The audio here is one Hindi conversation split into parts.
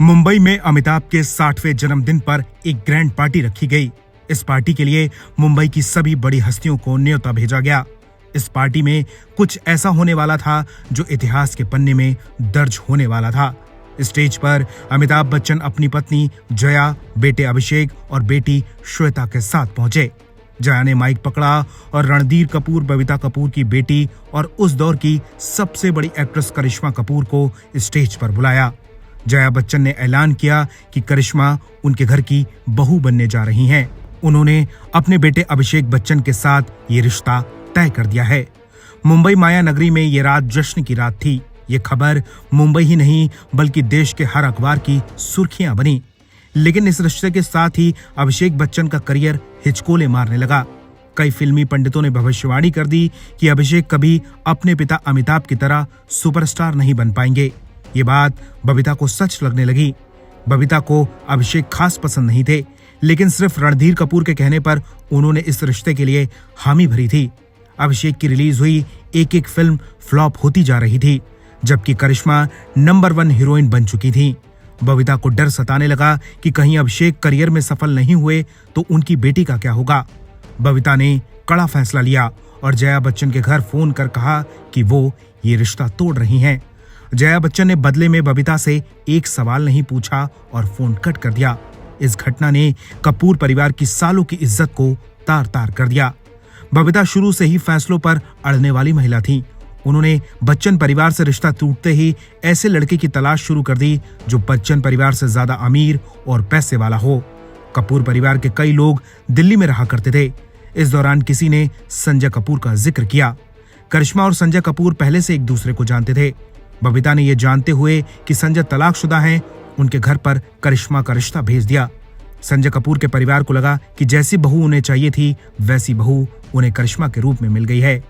मुंबई में अमिताभ के 60वें जन्मदिन पर एक ग्रैंड पार्टी रखी गई। इस पार्टी के लिए मुंबई की सभी बड़ी हस्तियों को न्योता भेजा गया। इस पार्टी में कुछ ऐसा होने वाला था जो इतिहास के पन्ने में दर्ज होने वाला था। स्टेज पर अमिताभ बच्चन अपनी पत्नी जया, बेटे अभिषेक और बेटी श्वेता के साथ पहुंचे। जया ने माइक पकड़ा और रणधीर कपूर, बबीता कपूर की बेटी और उस दौर की सबसे बड़ी एक्ट्रेस करिश्मा कपूर को स्टेज पर बुलाया। जया बच्चन ने ऐलान किया कि करिश्मा उनके घर की बहू बनने जा रही हैं। उन्होंने अपने बेटे अभिषेक बच्चन के साथ ये रिश्ता तय कर दिया है। मुंबई माया नगरी में ये रात जश्न की रात थी। ये खबर मुंबई ही नहीं बल्कि देश के हर अखबार की सुर्खियां बनी। लेकिन इस रिश्ते के साथ ही अभिषेक बच्चन का करियर हिचकोले मारने लगा। कई फिल्मी पंडितों ने भविष्यवाणी कर दी कि अभिषेक कभी अपने पिता अमिताभ की तरह सुपरस्टार नहीं बन पाएंगे। ये बात बबीता को सच लगने लगी। बबीता को अभिषेक खास पसंद नहीं थे, लेकिन सिर्फ रणधीर कपूर के कहने पर उन्होंने इस रिश्ते के लिए हामी भरी थी। अभिषेक की रिलीज हुई एक एक फिल्म फ्लॉप होती जा रही थी, जबकि करिश्मा नंबर 1 हीरोइन बन चुकी थी। बबीता को डर सताने लगा कि कहीं अभिषेक करियर में सफल नहीं हुए तो उनकी बेटी का क्या होगा। बबीता ने कड़ा फैसला लिया और जया बच्चन के घर फोन कर कहा कि वो ये रिश्ता तोड़ रही हैं। जया बच्चन ने बदले में बबीता से एक सवाल नहीं पूछा और फोन कट कर दिया। इस घटना ने कपूर परिवार की सालों की इज्जत को तार तार कर दिया। बबीता शुरू से ही फैसलों पर अड़ने वाली महिला थी। उन्होंने बच्चन परिवार से रिश्ता टूटते ही ऐसे लड़के की तलाश शुरू कर दी जो बच्चन परिवार से ज्यादा अमीर और पैसे वाला हो। कपूर परिवार के कई लोग दिल्ली में रहा करते थे। इस दौरान किसी ने संजय कपूर का जिक्र किया। करिश्मा और संजय कपूर पहले से एक दूसरे को जानते थे। बबीता ने यह जानते हुए कि संजय तलाकशुदा हैं, उनके घर पर करिश्मा का रिश्ता भेज दिया। संजय कपूर के परिवार को लगा कि जैसी बहू उन्हें चाहिए थी वैसी बहू उन्हें करिश्मा के रूप में मिल गई है।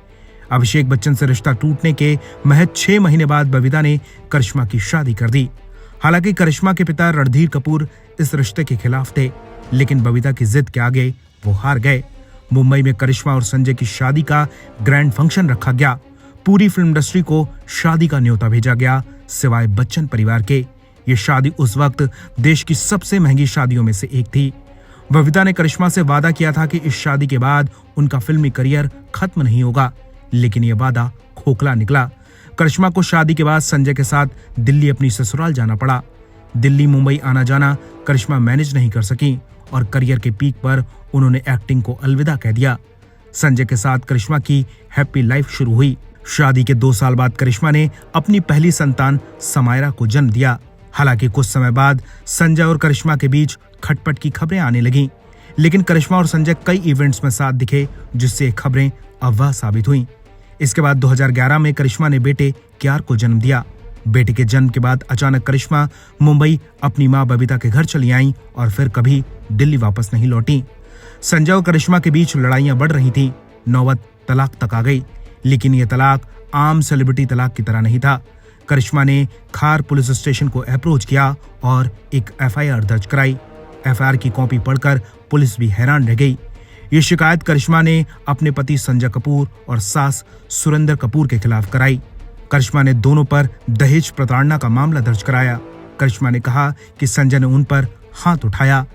अभिषेक बच्चन से रिश्ता टूटने के महज 6 महीने बाद बबीता ने करिश्मा की शादी कर दी। हालांकि करिश्मा के पिता रणधीर कपूर इस रिश्ते के खिलाफ थे, लेकिन बबीता की जिद के आगे वो हार गए। मुंबई में करिश्मा और संजय की शादी का ग्रैंड फंक्शन रखा गया। पूरी फिल्म इंडस्ट्री को शादी का न्योता भेजा गया, सिवाय बच्चन परिवार के। ये शादी उस वक्त देश की सबसे महंगी शादियों में से एक थी। बबीता ने करिश्मा से वादा किया था कि इस शादी के बाद उनका फिल्मी करियर खत्म नहीं होगा, लेकिन यह वादा खोखला निकला। करिश्मा को शादी के बाद संजय के साथ दिल्ली अपनी ससुराल जाना पड़ा। दिल्ली मुंबई आना जाना करिश्मा मैनेज नहीं कर सकी और करियर के पीक पर उन्होंने एक्टिंग को अलविदा कह दिया। संजय के साथ करिश्मा की हैप्पी लाइफ शुरू हुई। शादी के 2 साल बाद करिश्मा ने अपनी पहली संतान समायरा को जन्म दिया। हालांकि कुछ समय बाद संजय और करिश्मा के बीच खटपट की खबरें आने लगीं, लेकिन करिश्मा और संजय कई इवेंट्स में साथ दिखे, जिससे ये खबरें अफवाह साबित हुईं। इसके बाद 2011 में करिश्मा ने बेटे क्यार को जन्म दिया। बेटे के जन्म के बाद अचानक करिश्मा मुंबई अपनी मां बबीता के घर चली आईं और फिर कभी दिल्ली वापस नहीं लौटी। संजय और करिश्मा के बीच लड़ाइयां बढ़ रही थीं। नौबत तलाक तक आ गई, लेकिन यह तलाक आम सेलिब्रिटी तलाक की तरह नहीं था। करिश्मा ने खार पुलिस स्टेशन को अप्रोच किया और एक एफआईआर दर्ज कराई। एफआईआर की कॉपी पढ़कर पुलिस भी हैरान रह गई। ये शिकायत करिश्मा ने अपने पति संजय कपूर और सास सुरेंद्र कपूर के खिलाफ कराई। करिश्मा ने दोनों पर दहेज प्रताड़ना का मामला दर्ज कराया। करिश्मा ने कहा कि संजय ने उन पर हाथ उठाया।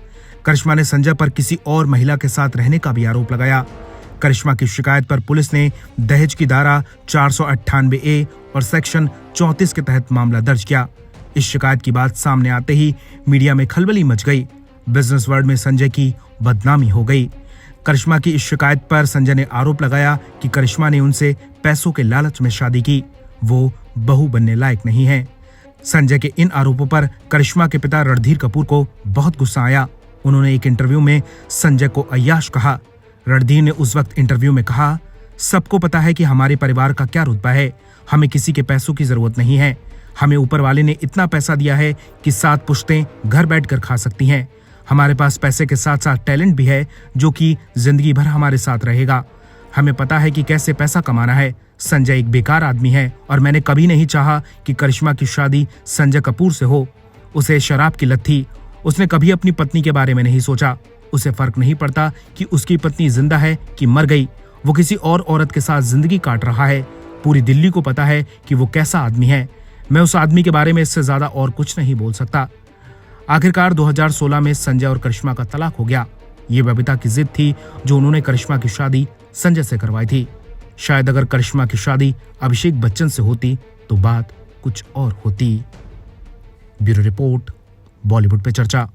करिश्मा ने संजय पर किसी और महिला के साथ रहने का भी आरोप लगाया। करिश्मा की शिकायत पर पुलिस ने दहेज की धारा 498A और सेक्शन 34 के तहत मामला दर्ज किया। इस शिकायत की बात सामने आते ही मीडिया में खलबली मच गई। बिजनेस वर्ल्ड में संजय की बदनामी हो गई। करिश्मा की इस शिकायत पर संजय ने आरोप लगाया कि करिश्मा ने उनसे पैसों के लालच में शादी की, वो बहू बनने लायक नहीं है। संजय के इन आरोपों पर करिश्मा के पिता रणधीर कपूर को बहुत गुस्सा आया। उन्होंने एक इंटरव्यू में संजय को अय्याश कहा। रणधीर ने उस वक्त इंटरव्यू में कहा, सबको पता है कि हमारे परिवार का क्या रुतबा है। हमें किसी के पैसों की जरूरत नहीं है। हमें ऊपर वाले ने इतना पैसा दिया है कि 7 पुश्तें घर बैठकर खा सकती हैं। हमारे पास पैसे के साथ साथ टैलेंट भी है जो कि जिंदगी भर हमारे साथ रहेगा। हमें पता है कि कैसे पैसा कमाना है। संजय एक बेकार आदमी है और मैंने कभी नहीं चाहा कि करिश्मा की शादी संजय कपूर से हो। उसे शराब की लत थी। उसने कभी अपनी पत्नी के बारे में नहीं सोचा। उसे फर्क नहीं पड़ता कि उसकी पत्नी जिंदा है कि मर गई। वो किसी और औरत के साथ जिंदगी काट रहा है। पूरी दिल्ली को पता है कि वो कैसा आदमी है। मैं उस आदमी के बारे में इससे ज्यादा और कुछ नहीं बोल सकता। आखिरकार 2016 में संजय और करिश्मा का तलाक हो गया। ये बबीता की जिद थी जो उन्होंने करिश्मा की शादी संजय से करवाई थी। शायद अगर करिश्मा की शादी अभिषेक बच्चन से होती तो बात कुछ और होती। ब्यूरो रिपोर्ट, बॉलीवुड पे चर्चा।